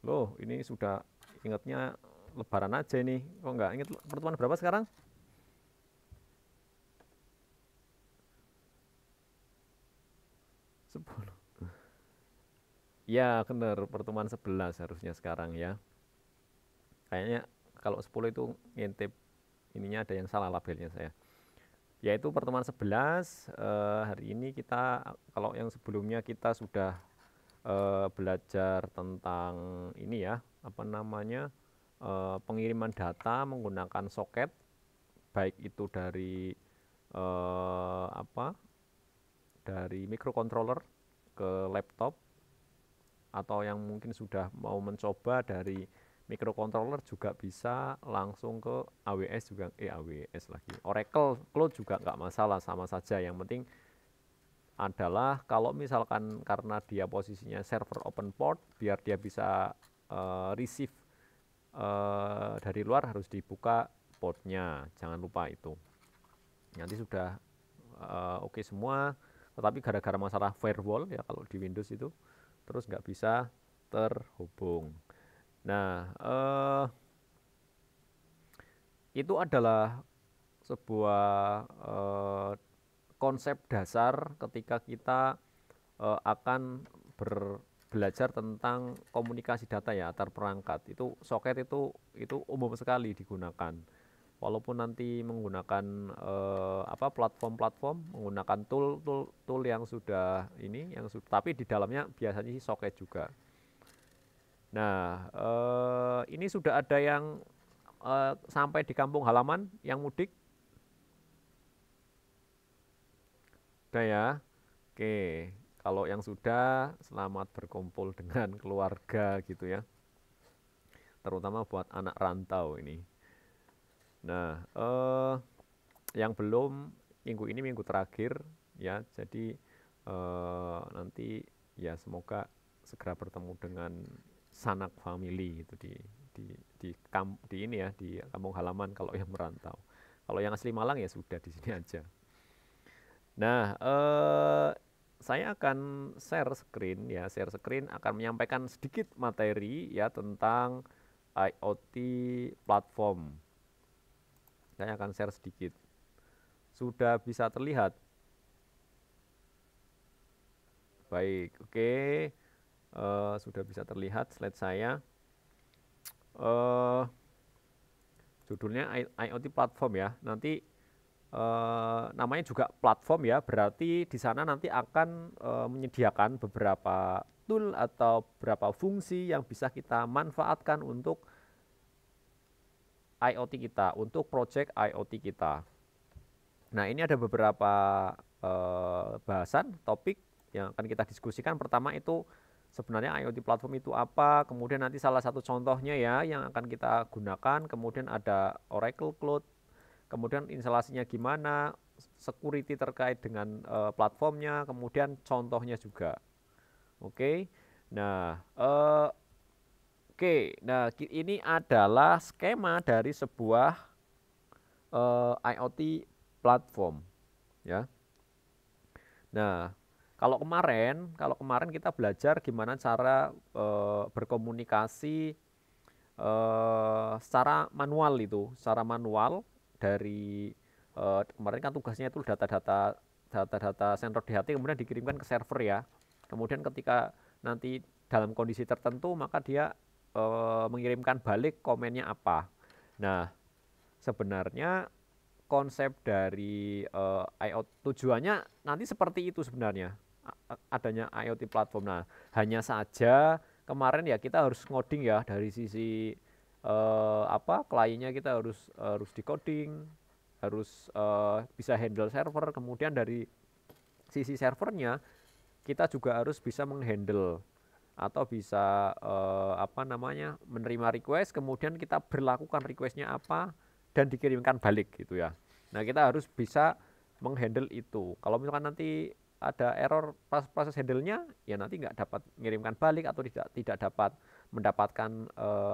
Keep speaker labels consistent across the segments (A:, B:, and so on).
A: Loh, ini sudah ingatnya Lebaran aja nih. Kok nggak ingat pertemuan berapa sekarang? 10. Ya, bener, pertemuan 11 harusnya sekarang ya. Kayaknya kalau 10 itu ngintip ininya ada yang salah labelnya saya. Yaitu pertemuan 11, hari ini kita, kalau yang sebelumnya kita sudah belajar tentang ini ya, apa namanya, pengiriman data menggunakan soket, baik itu dari apa, dari microcontroller ke laptop, atau yang mungkin sudah mau mencoba dari microcontroller juga bisa langsung ke AWS juga, AWS lagi, Oracle Cloud juga nggak masalah, sama saja. Yang penting adalah kalau misalkan karena dia posisinya server open port, biar dia bisa receive dari luar harus dibuka portnya, jangan lupa itu. Nanti sudah oke semua, tetapi gara-gara masalah firewall ya kalau di Windows itu, terus nggak bisa terhubung. Nah, itu adalah sebuah konsep dasar ketika kita akan belajar tentang komunikasi data ya antar perangkat. Itu soket itu umum sekali digunakan. Walaupun nanti menggunakan apa, platform-platform, menggunakan tool yang sudah ini, tapi di dalamnya biasanya sih soket juga. Nah, ini sudah ada yang sampai di kampung halaman yang mudik? Udah ya? Oke, kalau yang sudah, selamat berkumpul dengan keluarga gitu ya. Terutama buat anak rantau ini. Nah, yang belum, minggu ini minggu terakhir ya. Jadi nanti ya semoga segera bertemu dengan sanak family itu di ini ya, di kampung halaman kalau yang merantau. Kalau yang asli Malang ya sudah di sini aja. Nah, saya akan share screen ya, share screen akan menyampaikan sedikit materi ya tentang IoT platform. Saya akan share sedikit. Sudah bisa terlihat? Baik, oke. Sudah bisa terlihat slide saya. Judulnya IoT platform ya. Nanti namanya juga platform ya, berarti di sana nanti akan menyediakan beberapa tool atau beberapa fungsi yang bisa kita manfaatkan untuk IoT kita, untuk project IoT kita. Nah, ini ada beberapa bahasan, topik yang akan kita diskusikan. Pertama itu sebenarnya IoT platform itu apa, kemudian nanti salah satu contohnya ya yang akan kita gunakan, kemudian ada Oracle Cloud, kemudian instalasinya gimana, security terkait dengan platformnya, kemudian contohnya juga. Oke, nah nah ini adalah skema dari sebuah IoT platform ya. Nah, kalau kemarin kita belajar gimana cara berkomunikasi secara manual dari kemarin kan tugasnya itu data-data sensor di hati kemudian dikirimkan ke server ya. Kemudian ketika nanti dalam kondisi tertentu maka dia mengirimkan balik komennya apa. Nah, sebenarnya konsep dari IoT tujuannya nanti seperti itu sebenarnya, adanya IoT platform. Nah, hanya saja kemarin ya kita harus ngoding ya dari sisi apa, kliennya kita harus decoding, harus bisa handle server, kemudian dari sisi servernya kita juga harus bisa menghandle atau bisa apa namanya, menerima request, kemudian kita berlakukan requestnya apa dan dikirimkan balik gitu ya. Nah, kita harus bisa menghandle itu. Kalau misalkan nanti ada error pas proses handle-nya, ya nanti nggak dapat mengirimkan balik atau tidak dapat mendapatkan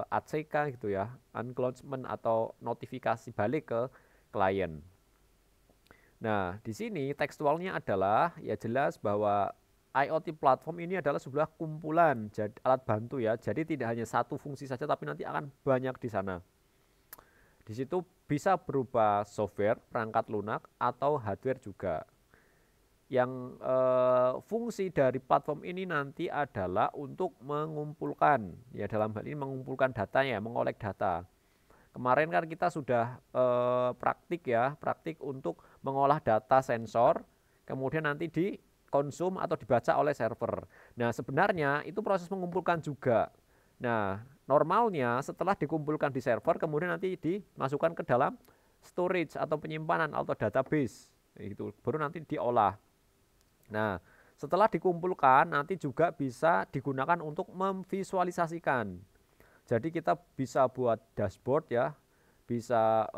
A: ACK gitu ya, acknowledgement atau notifikasi balik ke klien. Nah, di sini tekstualnya adalah ya jelas bahwa IoT platform ini adalah sebuah kumpulan alat bantu ya. Jadi tidak hanya satu fungsi saja tapi nanti akan banyak di sana. Di situ bisa berupa software, perangkat lunak atau hardware juga. Yang fungsi dari platform ini nanti adalah untuk mengumpulkan, ya dalam hal ini mengumpulkan datanya, mengolek data. Kemarin kan kita sudah praktik untuk mengolah data sensor, kemudian nanti dikonsum atau dibaca oleh server. Nah sebenarnya itu proses mengumpulkan juga. Nah normalnya setelah dikumpulkan di server, kemudian nanti dimasukkan ke dalam storage atau penyimpanan atau database, itu baru nanti diolah. Nah, setelah dikumpulkan nanti juga bisa digunakan untuk memvisualisasikan. Jadi kita bisa buat dashboard ya, bisa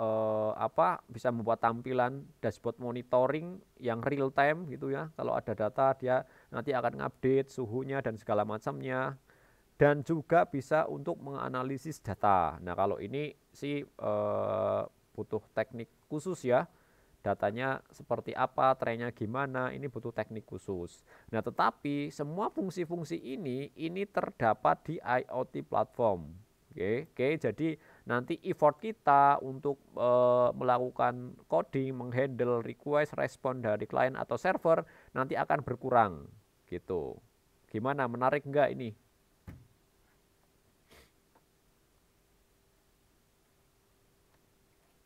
A: bisa membuat tampilan dashboard monitoring yang real time gitu ya. Kalau ada data dia nanti akan ngupdate suhunya dan segala macamnya. Dan juga bisa untuk menganalisis data. Nah, kalau ini sih butuh teknik khusus ya. Datanya seperti apa, trennya gimana, ini butuh teknik khusus. Nah, tetapi semua fungsi-fungsi ini terdapat di IoT platform. Oke, jadi nanti effort kita untuk melakukan coding, menghandle request, respon dari klien atau server nanti akan berkurang gitu. Gimana, menarik enggak ini?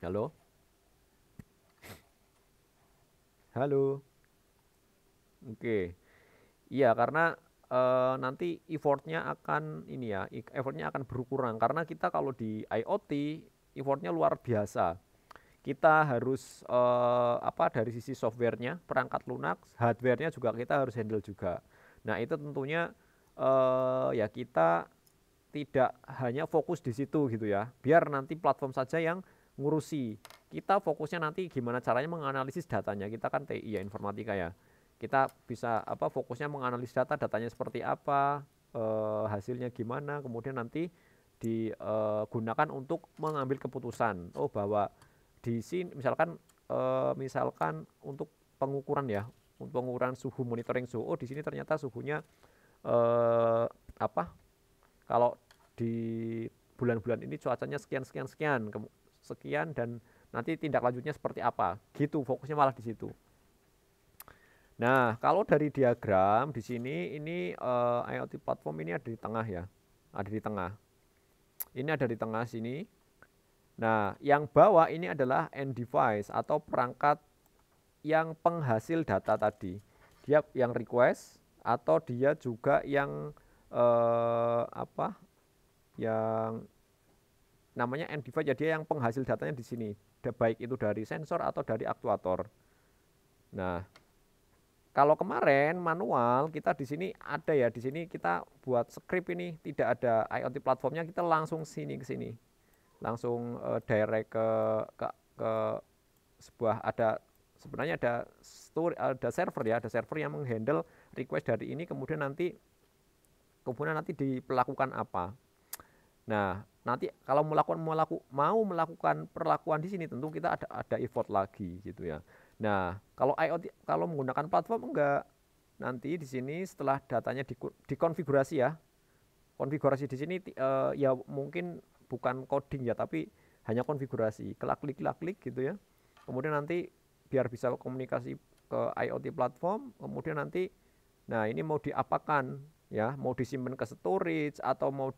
A: Halo? Halo? Oke. Iya, karena nanti effortnya akan ini ya, effortnya akan berkurang karena kita kalau di IoT effortnya luar biasa. Kita harus dari sisi softwarenya, perangkat lunak, hardwarenya juga kita harus handle juga. Nah itu tentunya ya kita tidak hanya fokus di situ gitu ya. Biar nanti platform saja yang ngurusi. Kita fokusnya nanti gimana caranya menganalisis datanya. Kita kan TI ya, informatika ya. Kita bisa fokusnya menganalisis data, datanya seperti apa, hasilnya gimana, kemudian nanti digunakan untuk mengambil keputusan. Oh, bahwa di sini misalkan untuk pengukuran ya, untuk pengukuran suhu, monitoring suhu. Oh, di sini ternyata suhunya eh, apa kalau di bulan-bulan ini cuacanya sekian sekian sekian sekian dan nanti tindak lanjutnya seperti apa gitu, fokusnya malah di situ. Nah kalau dari diagram di sini ini IoT platform ini ada di tengah ya, ada di tengah, ini ada di tengah sini. Nah yang bawah ini adalah end device atau perangkat yang penghasil data tadi, dia yang request atau dia juga yang yang namanya end device, jadi yang penghasil datanya di sini, baik itu dari sensor atau dari aktuator. Nah, kalau kemarin manual kita di sini ada ya, di sini kita buat script ini tidak ada IoT platformnya, kita langsung ke sini, langsung direct ke sebuah sebenarnya ada server ya, ada server yang menghandle request dari ini, kemudian nanti diperlakukan apa. Nah, nanti kalau mau melakukan perlakuan di sini tentu kita ada effort lagi gitu ya. Nah, kalau IoT kalau menggunakan platform enggak. Nanti di sini setelah datanya dikonfigurasi ya. Konfigurasi di sini ya mungkin bukan coding ya, tapi hanya konfigurasi. Klik gitu ya. Kemudian nanti biar bisa komunikasi ke IoT platform, kemudian nanti nah ini mau diapakan ya, mau disimpan ke storage atau mau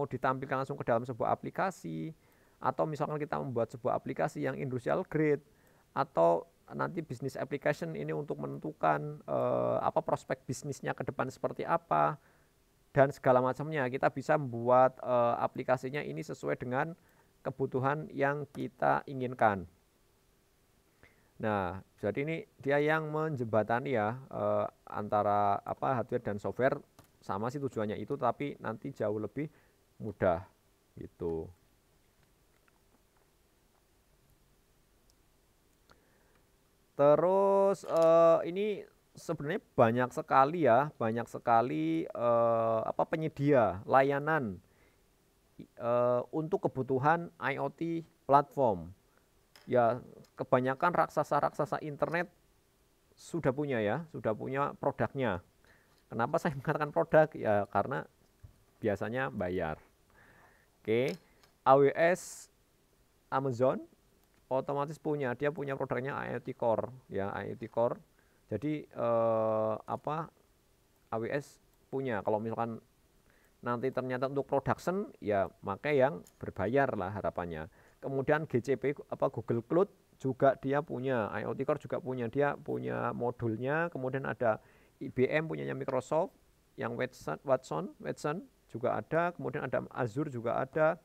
A: ditampilkan langsung ke dalam sebuah aplikasi, atau misalkan kita membuat sebuah aplikasi yang industrial grade, atau nanti bisnis application ini untuk menentukan prospek bisnisnya ke depan seperti apa dan segala macamnya. Kita bisa membuat aplikasinya ini sesuai dengan kebutuhan yang kita inginkan. Nah, jadi ini dia yang menjembatani ya antara hardware dan software. Sama sih tujuannya itu, tapi nanti jauh lebih mudah gitu. Terus ini sebenarnya banyak sekali penyedia layanan untuk kebutuhan IoT platform. Ya kebanyakan raksasa-raksasa internet sudah punya ya, sudah punya produknya. Kenapa saya mengatakan produk? Ya karena biasanya bayar. Oke, AWS, Amazon otomatis punya, dia punya produknya IoT Core ya, IoT Core. Jadi AWS punya. Kalau misalkan nanti ternyata untuk production ya maka yang berbayar lah harapannya. Kemudian GCP Google Cloud juga dia punya, IoT Core juga punya, dia punya modulnya. Kemudian ada IBM punyanya Microsoft yang Watson juga ada, kemudian ada Azure juga ada,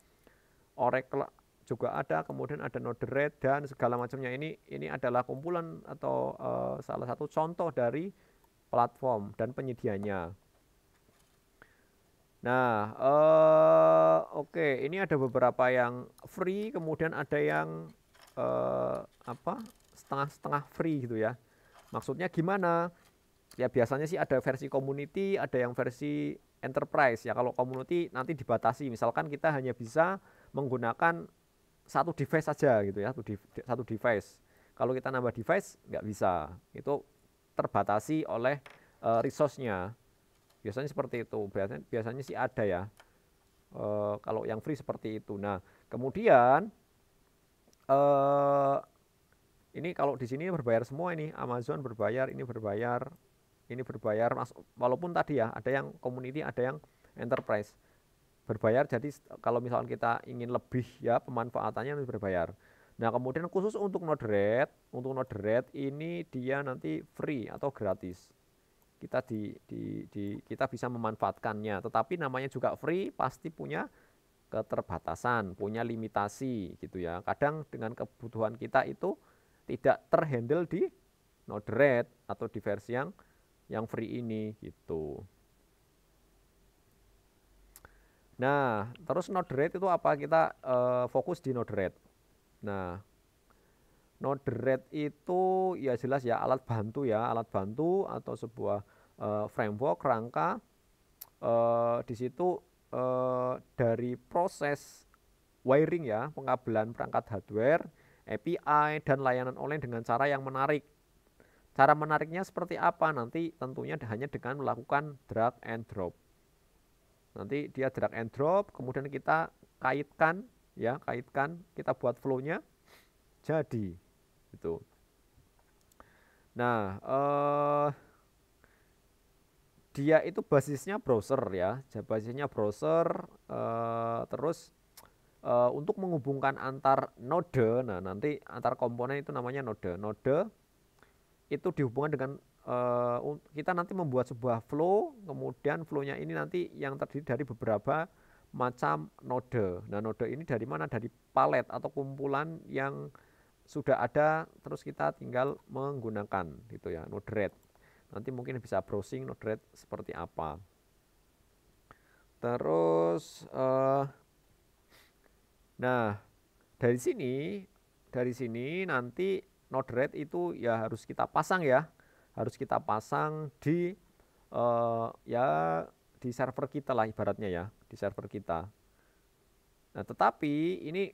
A: Oracle juga ada, kemudian ada Node-RED dan segala macamnya. Ini adalah kumpulan atau salah satu contoh dari platform dan penyedianya. Nah, oke, ini ada beberapa yang free, kemudian ada yang setengah-setengah free gitu ya. Maksudnya gimana? Ya biasanya sih ada versi community, ada yang versi enterprise ya. Kalau community nanti dibatasi, misalkan kita hanya bisa menggunakan satu device saja gitu ya, satu device. Kalau kita nambah device nggak bisa, itu terbatasi oleh resource-nya. Biasanya seperti itu. Biasanya sih ada ya. Kalau yang free seperti itu. Nah, kemudian ini kalau di sini berbayar semua ini. Amazon berbayar, ini berbayar, ini berbayar. Walaupun tadi ya ada yang community, ada yang enterprise berbayar. Jadi kalau misalkan kita ingin lebih ya pemanfaatannya harus berbayar. Nah, kemudian khusus untuk Node-RED ini dia nanti free atau gratis. Kita bisa memanfaatkannya, tetapi namanya juga free pasti punya keterbatasan, punya limitasi gitu ya. Kadang dengan kebutuhan kita itu tidak terhandle di Node-RED atau di versi yang free ini gitu. Nah, terus Node-RED itu apa? Kita fokus di Node-RED. Nah, Node-RED itu ya jelas ya alat bantu atau sebuah framework rangka di situ dari proses wiring ya, pengkabelan perangkat hardware, API dan layanan online dengan cara yang menarik. Cara menariknya seperti apa? Nanti tentunya hanya dengan melakukan drag and drop. Nanti dia drag and drop, kemudian kita kaitkan, kita buat flow-nya jadi itu. Nah, dia itu basisnya browser ya, terus untuk menghubungkan antar node, nah nanti antar komponen itu namanya node itu dihubungkan dengan kita nanti membuat sebuah flow, kemudian flow-nya ini nanti yang terdiri dari beberapa macam node. Nah, node ini dari mana? Dari palet atau kumpulan yang sudah ada, terus kita tinggal menggunakan gitu ya, Node-RED. Nanti mungkin bisa browsing Node-RED seperti apa. Terus nah, dari sini nanti Node-RED itu ya harus kita pasang ya. Harus kita pasang di ya di server kita lah ibaratnya ya, di server kita. Nah, tetapi ini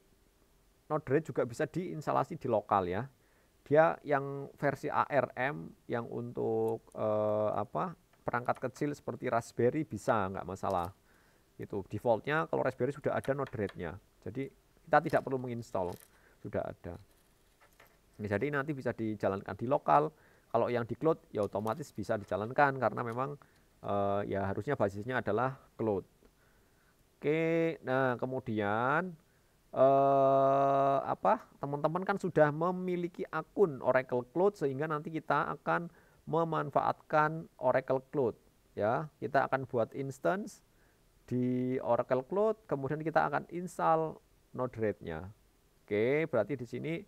A: Node-RED juga bisa diinstalasi di lokal ya. Dia yang versi ARM yang untuk perangkat kecil seperti Raspberry bisa, nggak masalah. Itu defaultnya kalau Raspberry sudah ada Node-RED-nya. Jadi kita tidak perlu menginstal, sudah ada. Ini jadi nanti bisa dijalankan di lokal. Kalau yang di cloud ya otomatis bisa dijalankan karena memang ya harusnya basisnya adalah cloud. Oke, nah kemudian teman-teman kan sudah memiliki akun Oracle Cloud sehingga nanti kita akan memanfaatkan Oracle Cloud ya. Kita akan buat instance di Oracle Cloud, kemudian kita akan install Node-RED-nya. Oke, berarti di sini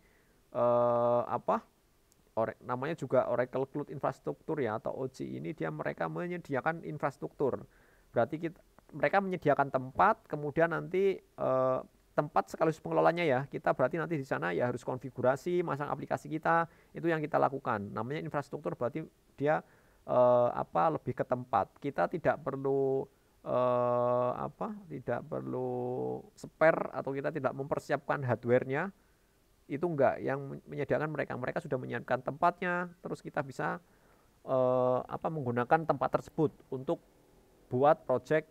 A: namanya juga Oracle Cloud Infrastructure ya atau OC ini mereka menyediakan infrastruktur. Berarti mereka menyediakan tempat, kemudian nanti tempat sekaligus pengelolanya ya. Kita berarti nanti di sana ya harus konfigurasi, masang aplikasi kita, itu yang kita lakukan. Namanya infrastruktur berarti dia lebih ke tempat. Kita tidak perlu tidak perlu spare atau kita tidak mempersiapkan hardware-nya itu enggak, yang menyediakan mereka sudah menyiapkan tempatnya, terus kita bisa menggunakan tempat tersebut untuk buat project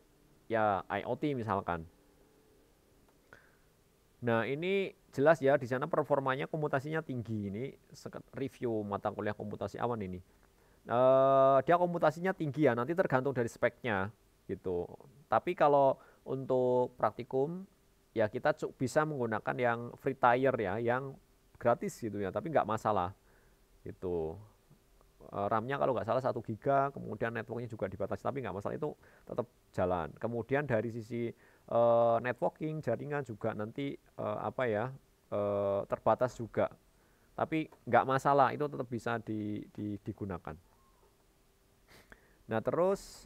A: ya IoT misalkan. Nah, ini jelas ya di sana performanya komputasinya tinggi. Ini review mata kuliah komputasi awan ini. Dia komputasinya tinggi ya, nanti tergantung dari speknya gitu. Tapi kalau untuk praktikum ya kita bisa menggunakan yang free tier ya, yang gratis gitu ya, tapi nggak masalah gitu. RAM-nya kalau nggak salah 1 giga, kemudian networknya juga dibatasi, tapi nggak masalah, itu tetap jalan. Kemudian dari sisi networking, jaringan juga nanti terbatas juga, tapi nggak masalah, itu tetap bisa digunakan. Nah terus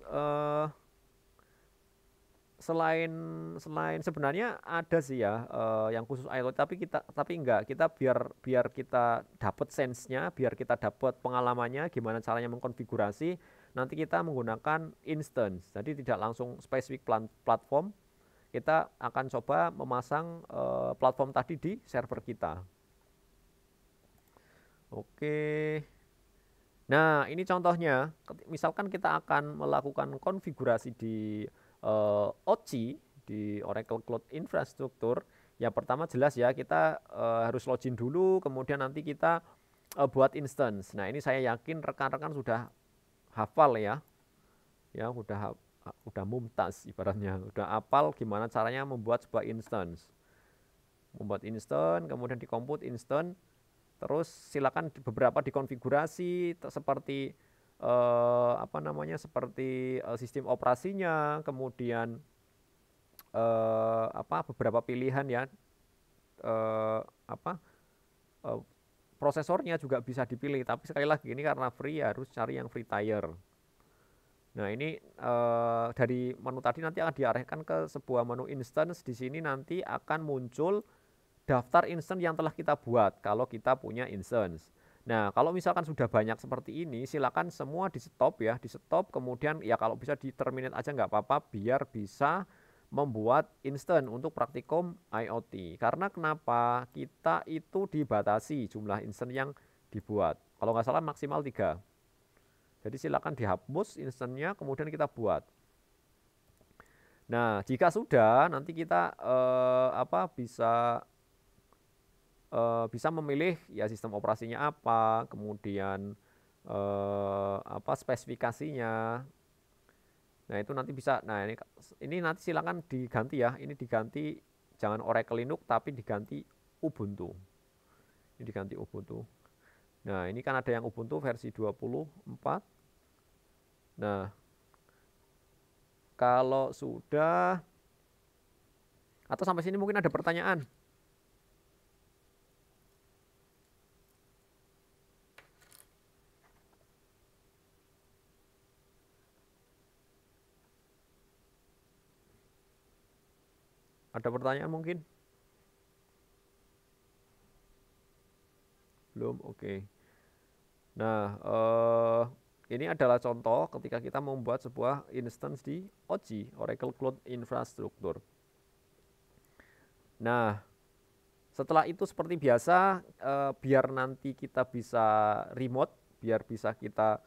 A: selain sebenarnya ada sih ya yang khusus IoT, tapi enggak, kita biar kita dapat sense-nya, biar kita dapat pengalamannya gimana caranya mengkonfigurasi, nanti kita menggunakan instance. Jadi tidak langsung spesifik platform, kita akan coba memasang platform tadi di server kita. Oke. Nah, ini contohnya, misalkan kita akan melakukan konfigurasi di OCI, di Oracle Cloud Infrastructure. Ya pertama jelas ya, kita harus login dulu, kemudian nanti kita buat instance. Nah, ini saya yakin rekan-rekan sudah hafal ya. Ya, udah mumtaz ibaratnya, udah hafal gimana caranya membuat sebuah instance. Membuat instance, kemudian dikomput instance. Terus silakan beberapa dikonfigurasi seperti seperti sistem operasinya, kemudian beberapa pilihan ya, prosesornya juga bisa dipilih. Tapi sekali lagi ini karena free ya, harus cari yang free tier. Nah ini dari menu tadi nanti akan diarahkan ke sebuah menu instance. Di sini nanti akan muncul daftar instance yang telah kita buat kalau kita punya instance. Nah, kalau misalkan sudah banyak seperti ini, silakan semua di stop ya, di stop, kemudian ya kalau bisa di terminate aja nggak apa-apa, biar bisa membuat instance untuk praktikum IoT. Karena kenapa? Kita itu dibatasi jumlah instance yang dibuat. Kalau nggak salah maksimal 3. Jadi silakan dihapus instance-nya, kemudian kita buat. Nah, jika sudah, nanti kita bisa memilih ya sistem operasinya apa, kemudian spesifikasinya. Nah itu nanti bisa. Nah ini nanti silakan diganti ya. Ini diganti, jangan Oracle Linux tapi diganti Ubuntu. Ini diganti Ubuntu. Nah ini kan ada yang Ubuntu versi 24. Nah kalau sudah, atau sampai sini mungkin ada pertanyaan. Ada pertanyaan mungkin? Belum, oke. Nah, ini adalah contoh ketika kita membuat sebuah instance di OCI, Oracle Cloud Infrastructure. Nah, setelah itu seperti biasa, biar nanti kita bisa remote, biar bisa kita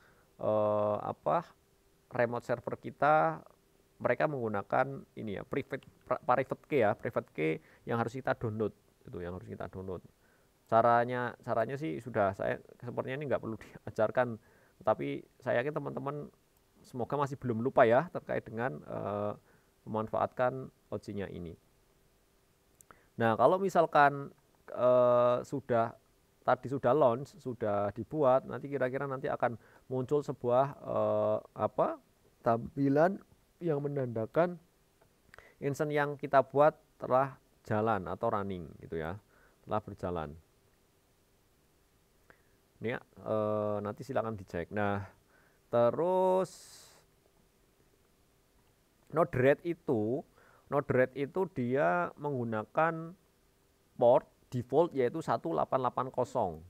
A: remote server kita, mereka menggunakan ini ya, private key ya, private key yang harus kita download, itu yang harus kita download. Caranya sih sudah, saya sepertinya ini nggak perlu diajarkan, tapi saya yakin teman-teman semoga masih belum lupa ya terkait dengan memanfaatkan OCI-nya ini. Nah kalau misalkan tadi sudah launch, sudah dibuat, nanti kira-kira nanti akan muncul sebuah tampilan yang menandakan instance yang kita buat telah jalan atau running gitu ya, telah berjalan. Ini nanti silakan dicek. Nah, terus Node-RED itu dia menggunakan port default yaitu 1880.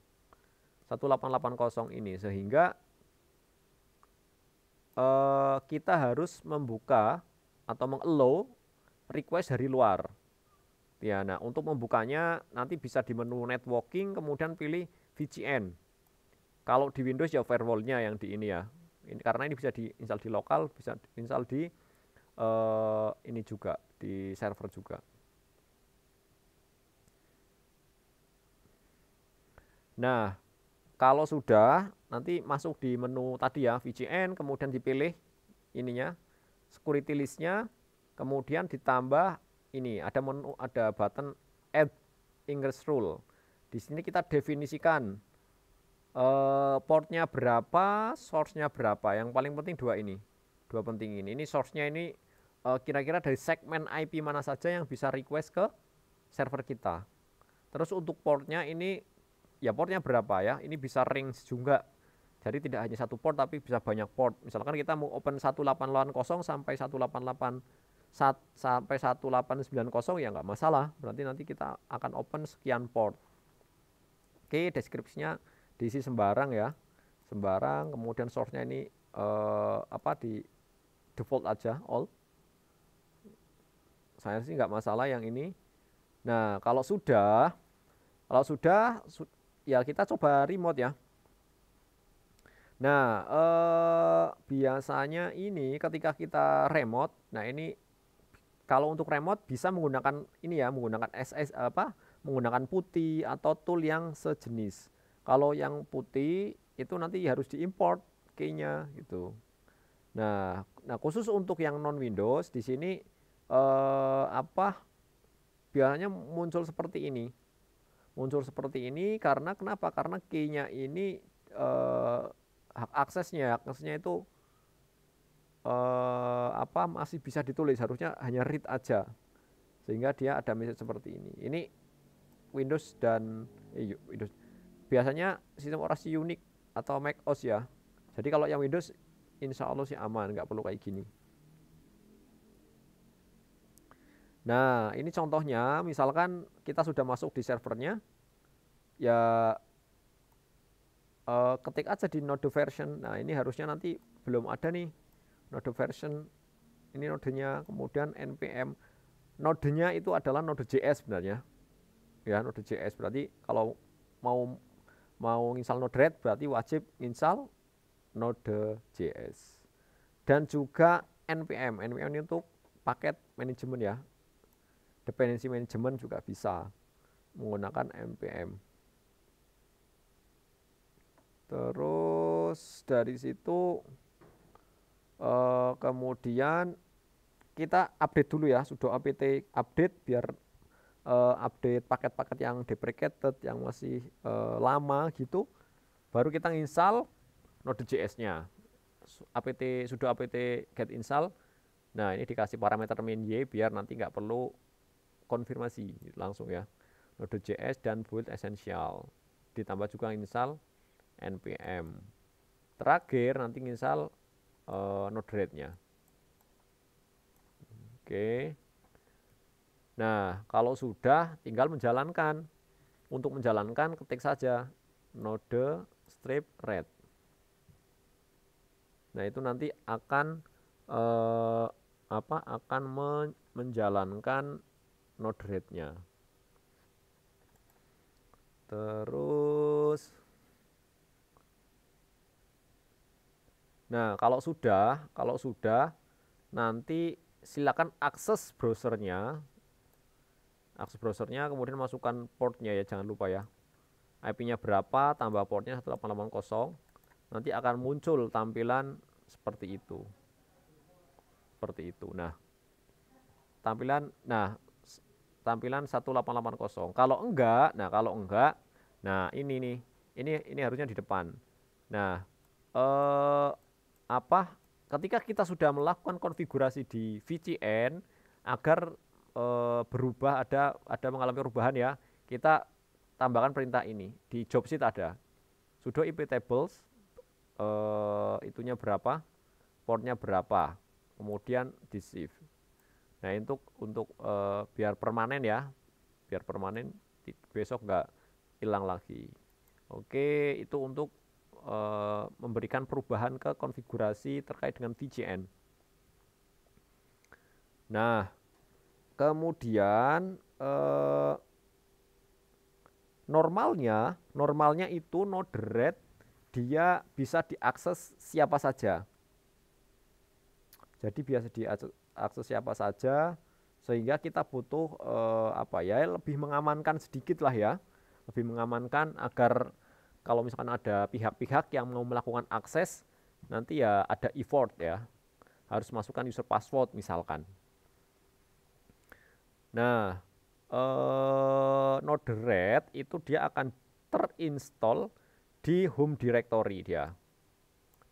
A: 1880 ini, sehingga kita harus membuka atau meng-allow request dari luar. Ya, nah untuk membukanya nanti bisa di menu networking, kemudian pilih VPN. Kalau di Windows ya firewall-nya yang di ini ya. Ini karena ini bisa diinstal di lokal, bisa diinstal di ini juga di server juga. Nah, kalau sudah nanti masuk di menu tadi ya VPN, kemudian dipilih ininya security list-nya, kemudian ditambah ini ada menu, ada button add ingress rule. Di sini kita definisikan portnya berapa, source-nya berapa. Yang paling penting dua penting ini. Ini source-nya ini kira-kira dari segmen IP mana saja yang bisa request ke server kita. Terus untuk portnya ini ya portnya berapa ya? Ini bisa range juga. Jadi tidak hanya satu port tapi bisa banyak port. Misalkan kita mau open 1880 sampai 188 sampai 1890 ya nggak masalah. Berarti nanti kita akan open sekian port. Oke, deskripsinya diisi sembarang ya. Sembarang, kemudian source-nya ini di default aja all. Saya sih nggak masalah yang ini. Nah, kalau sudah ya kita coba remote ya. Nah, biasanya ini ketika kita remote, nah ini kalau untuk remote bisa menggunakan ini ya, menggunakan menggunakan putih atau tool yang sejenis. Kalau yang putih itu nanti harus diimport key-nya gitu. Nah, khusus untuk yang non Windows di sini biasanya muncul seperti ini. Muncul seperti ini karena kenapa? Karena key-nya ini hak aksesnya itu masih bisa ditulis, harusnya hanya read aja, sehingga dia ada message seperti ini. Ini Windows dan Windows biasanya sistem operasi Unix atau Mac OS ya. Jadi kalau yang Windows insya Allah sih aman, nggak perlu kayak gini. Nah ini contohnya, misalkan kita sudah masuk di servernya, ya ketik aja di node version. Nah ini harusnya nanti belum ada nih node version, ini nodenya, kemudian npm. Nodenya itu adalah node.js sebenarnya. Ya, node.js berarti kalau mau install Node-RED berarti wajib install node.js. Dan juga npm. npm ini untuk paket manajemen ya. Dependency management juga bisa menggunakan npm. Terus dari situ kemudian kita update dulu ya, sudo apt update biar update paket-paket yang deprecated, yang masih lama gitu. Baru kita install node.js-nya. Sudo apt get install. Nah ini dikasih parameter min y biar nanti nggak perlu konfirmasi langsung ya. Node.js dan build essential. Ditambah juga install npm. Terakhir nanti install Node-RED-nya. Oke. Nah, kalau sudah tinggal menjalankan. Untuk menjalankan ketik saja node strip red. Nah, itu nanti akan menjalankan Node-RED-nya. Terus nah, kalau sudah nanti silakan akses browsernya. Akses browsernya, kemudian masukkan portnya ya, jangan lupa ya. IP-nya berapa, tambah portnya 1880. Nanti akan muncul tampilan seperti itu. Seperti itu. Nah, tampilan 1880. Kalau enggak, nah ini nih. Ini harusnya di depan. Nah, ketika kita sudah melakukan konfigurasi di VPN agar berubah, ada mengalami perubahan ya, kita tambahkan perintah ini di job sheet, ada sudo iptables itunya berapa, portnya berapa, kemudian di save. Nah untuk biar permanen ya, biar permanen, besok nggak hilang lagi. Oke, itu untuk memberikan perubahan ke konfigurasi terkait dengan VPN. Nah, kemudian eh, normalnya itu Node-RED dia bisa diakses siapa saja. Jadi biasa diakses siapa saja, sehingga kita butuh apa ya, lebih mengamankan sedikit lah ya, lebih mengamankan agar kalau misalkan ada pihak-pihak yang mau melakukan akses, nanti ya ada effort ya, harus masukkan user password misalkan. Nah, Node-RED itu dia akan terinstall di home directory dia.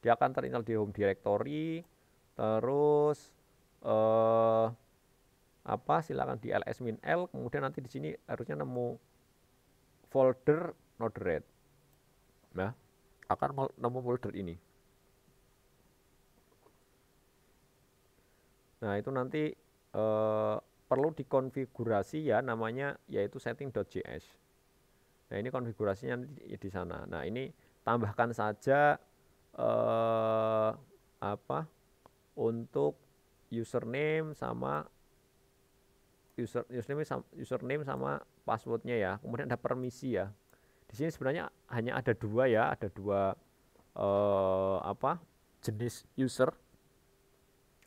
A: Dia akan terinstall di home directory, terus apa silakan di ls-l, kemudian nanti di sini harusnya nemu folder Node-RED. Nah, akan nemu folder ini. Nah, itu nanti perlu dikonfigurasi ya, namanya yaitu setting.js. Nah, ini konfigurasinya di sana. Nah, ini tambahkan saja apa untuk username sama username sama passwordnya ya. Kemudian ada permisi ya. Di sini sebenarnya hanya ada dua ya, ada dua apa jenis user.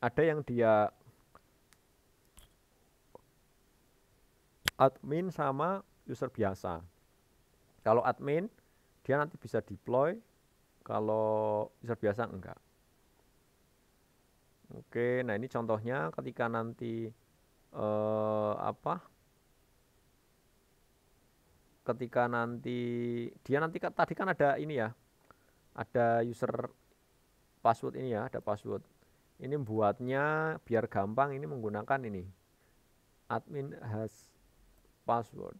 A: Ada yang dia admin sama user biasa. Kalau admin dia nanti bisa deploy, kalau user biasa enggak. Oke, nah ini contohnya ketika nanti apa? Ketika nanti dia nanti tadi kan ada ini ya, ada user password ini ya, ada password. Ini buatnya biar gampang, ini menggunakan ini admin has password.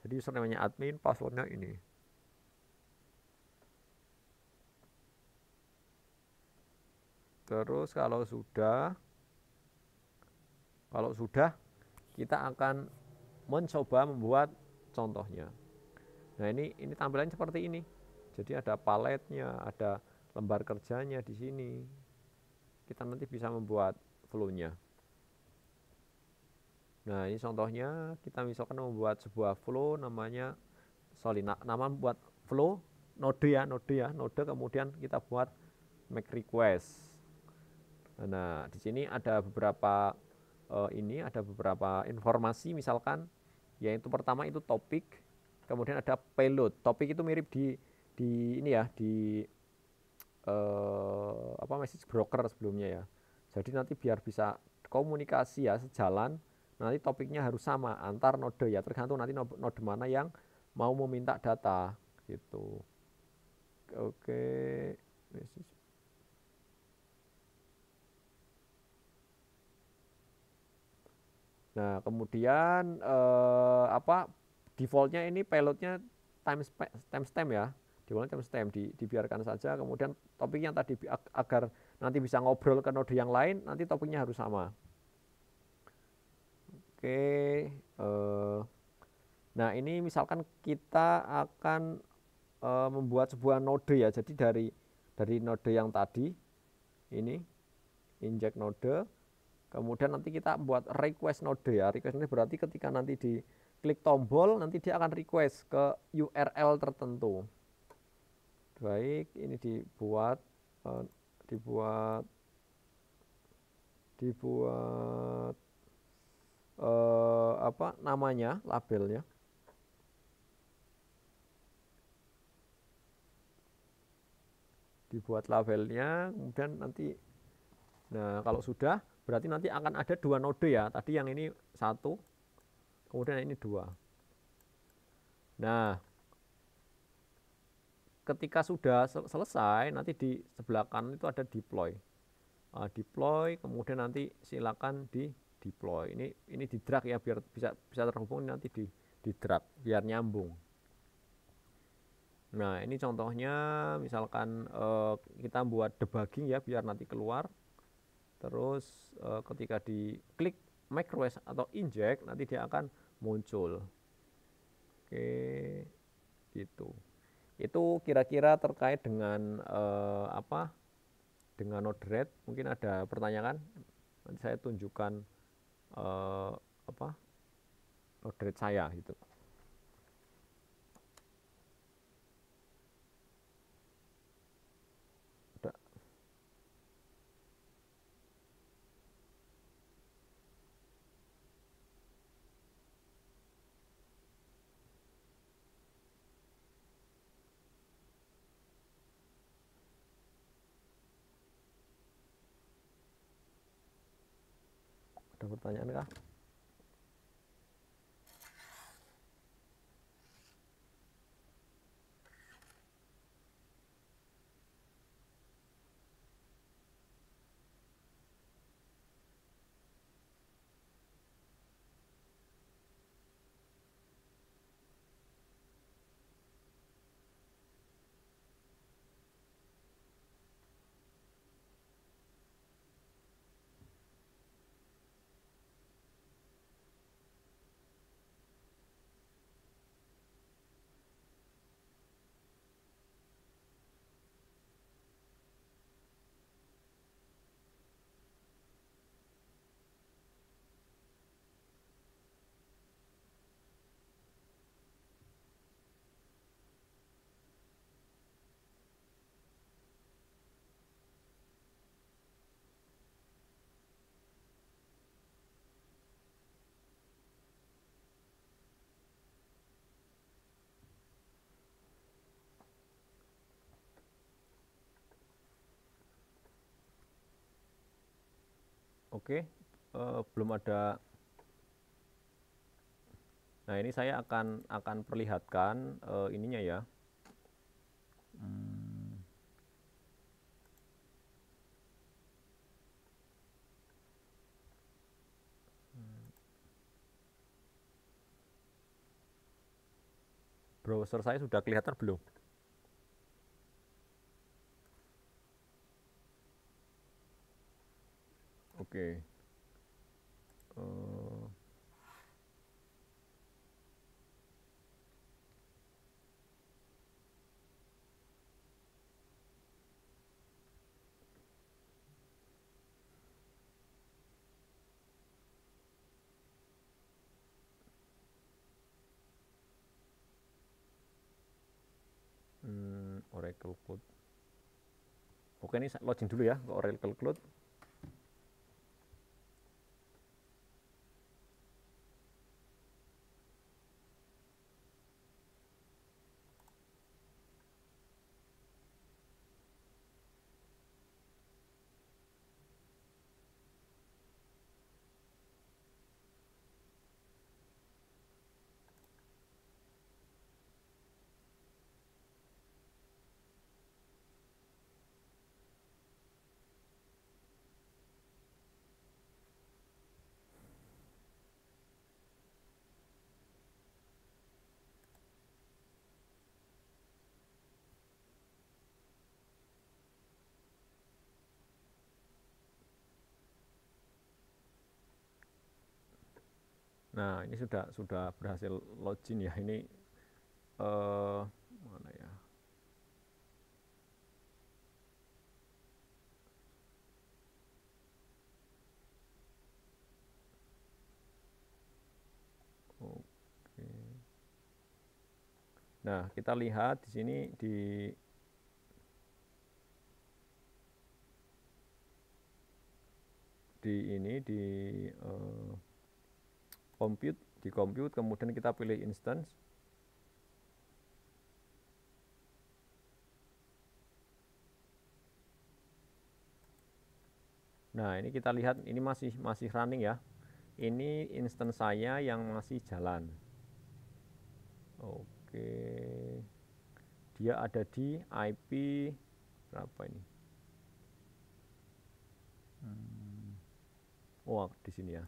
A: Jadi user namanya admin, passwordnya ini. Terus kalau sudah kita akan mencoba membuat contohnya. Nah, ini tampilannya seperti ini. Jadi ada paletnya, ada lembar kerjanya di sini. Kita nanti bisa membuat flow-nya. Nah, ini contohnya kita misalkan membuat sebuah flow namanya nama buat flow node ya, node kemudian kita buat make request. Nah, di sini ada beberapa ada beberapa informasi misalkan, yaitu pertama itu topik, kemudian ada payload. Topik itu mirip di ini ya, di apa message broker sebelumnya ya. Jadi nanti biar bisa komunikasi ya sejalan, nanti topiknya harus sama antar node ya, tergantung nanti node mana yang mau meminta data gitu. Oke, nah kemudian apa defaultnya ini payloadnya timestamp ya, defaultnya timestamp dibiarkan saja. Kemudian topiknya tadi agar nanti bisa ngobrol ke node yang lain, nanti topiknya harus sama. Oke, nah ini misalkan kita akan membuat sebuah node ya. Jadi dari node yang tadi ini inject node, kemudian nanti kita buat request node ya. Request node berarti ketika nanti di klik tombol nanti dia akan request ke URL tertentu. Baik, ini dibuat apa namanya, labelnya. Dibuat labelnya, kemudian nanti, nah kalau sudah berarti nanti akan ada dua node ya. Tadi yang ini satu, kemudian ini dua. Nah, ketika sudah selesai, nanti di sebelah kanan itu ada deploy. Deploy, kemudian nanti silakan di deploy. Ini di drag ya, biar bisa terhubung, nanti di drag biar nyambung. Nah, ini contohnya misalkan kita buat debugging ya, biar nanti keluar. Terus ketika diklik make request atau inject, nanti dia akan muncul. Oke, gitu. Itu kira-kira terkait dengan apa? Dengan Node-RED. Mungkin ada pertanyaan? Nanti saya tunjukkan apa load rate saya gitu. Udah. Ada pertanyaan kah? Oke, belum ada. Nah, ini saya akan perlihatkan ininya ya. Hmm, Browser saya sudah kelihatan belum? Oke. Eh, Oracle Cloud. Oke, ini login dulu ya ke Oracle Cloud. Nah, ini sudah berhasil login ya. Ini mana ya? Oke. Nah, kita lihat di sini di compute, kemudian kita pilih instance. Nah, ini kita lihat ini masih running ya. Ini instance saya yang masih jalan. Oke. Dia ada di IP berapa ini? Oh, di sini ya.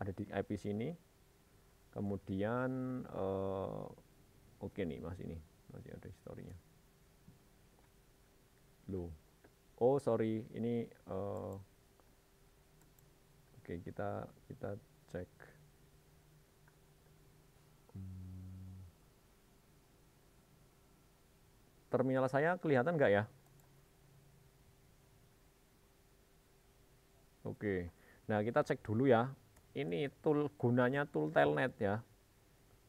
A: Ada di IP sini. Kemudian oke nih, masih ada historinya. Loh. Oh, sorry. Ini oke, kita cek. Terminal saya kelihatan nggak ya? Oke. Nah, kita cek dulu ya. ini gunanya tool telnet ya.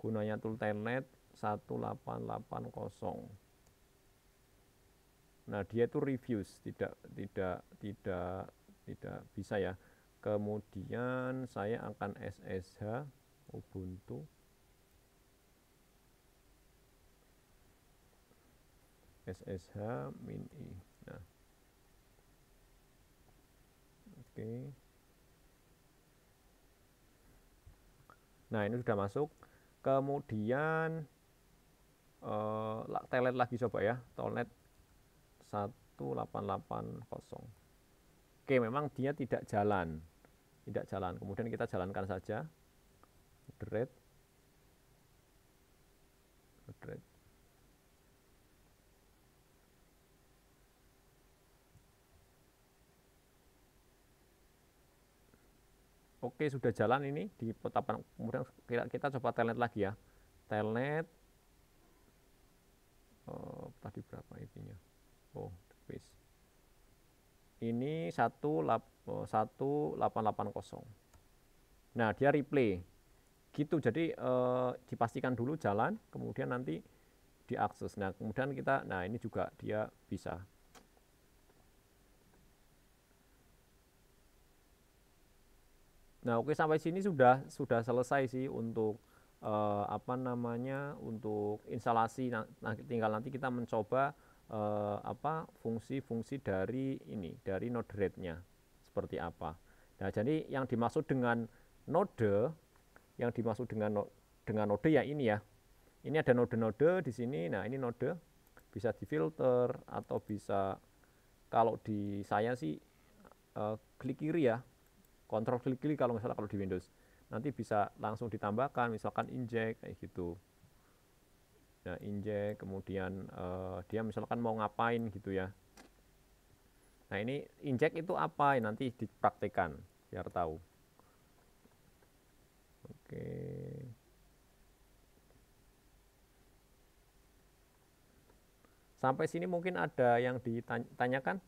A: Gunanya tool telnet 1880. Nah, dia itu refuse, tidak bisa ya. Kemudian saya akan SSH Ubuntu SSH min i. Nah, oke. Nah, ini sudah masuk. Kemudian telnet lagi coba ya, telnet 1880. Oke, memang dia tidak jalan. Tidak jalan. Kemudian kita jalankan saja. Moderate. Oke, sudah jalan ini di petapan. Kemudian kita coba telnet lagi ya. Telnet tadi berapa IP-nya? Oh, base. Ini 1880. Nah, dia replay. Gitu. Jadi dipastikan dulu jalan, kemudian nanti diakses. Nah, kemudian nah ini juga dia bisa. Nah, oke, sampai sini sudah selesai sih untuk untuk instalasi. Nah, tinggal nanti kita mencoba fungsi-fungsi dari Node-RED-nya seperti apa. Nah, jadi yang dimaksud dengan node ya ini ya. Ini ada node-node di sini. Nah, ini node bisa difilter atau bisa, kalau di saya sih klik kiri ya. Kontrol klik kiri kalau misalnya kalau di Windows. Nanti bisa langsung ditambahkan, misalkan inject kayak gitu. Nah, inject, kemudian dia misalkan mau ngapain gitu ya. Nah, ini inject itu apa? Nanti dipraktekan biar tahu. Oke. Sampai sini mungkin ada yang ditanyakan?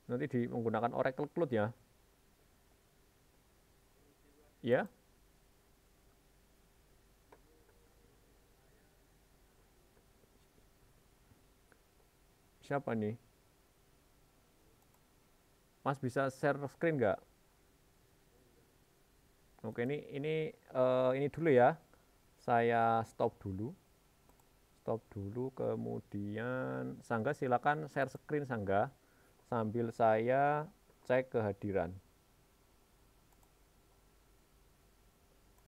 A: Nanti menggunakan Oracle Cloud ya. Ya. Siapa nih? Mas bisa share screen nggak? Oke, ini dulu ya. Saya stop dulu. Kemudian Sangga silakan share screen Sangga sambil saya cek kehadiran.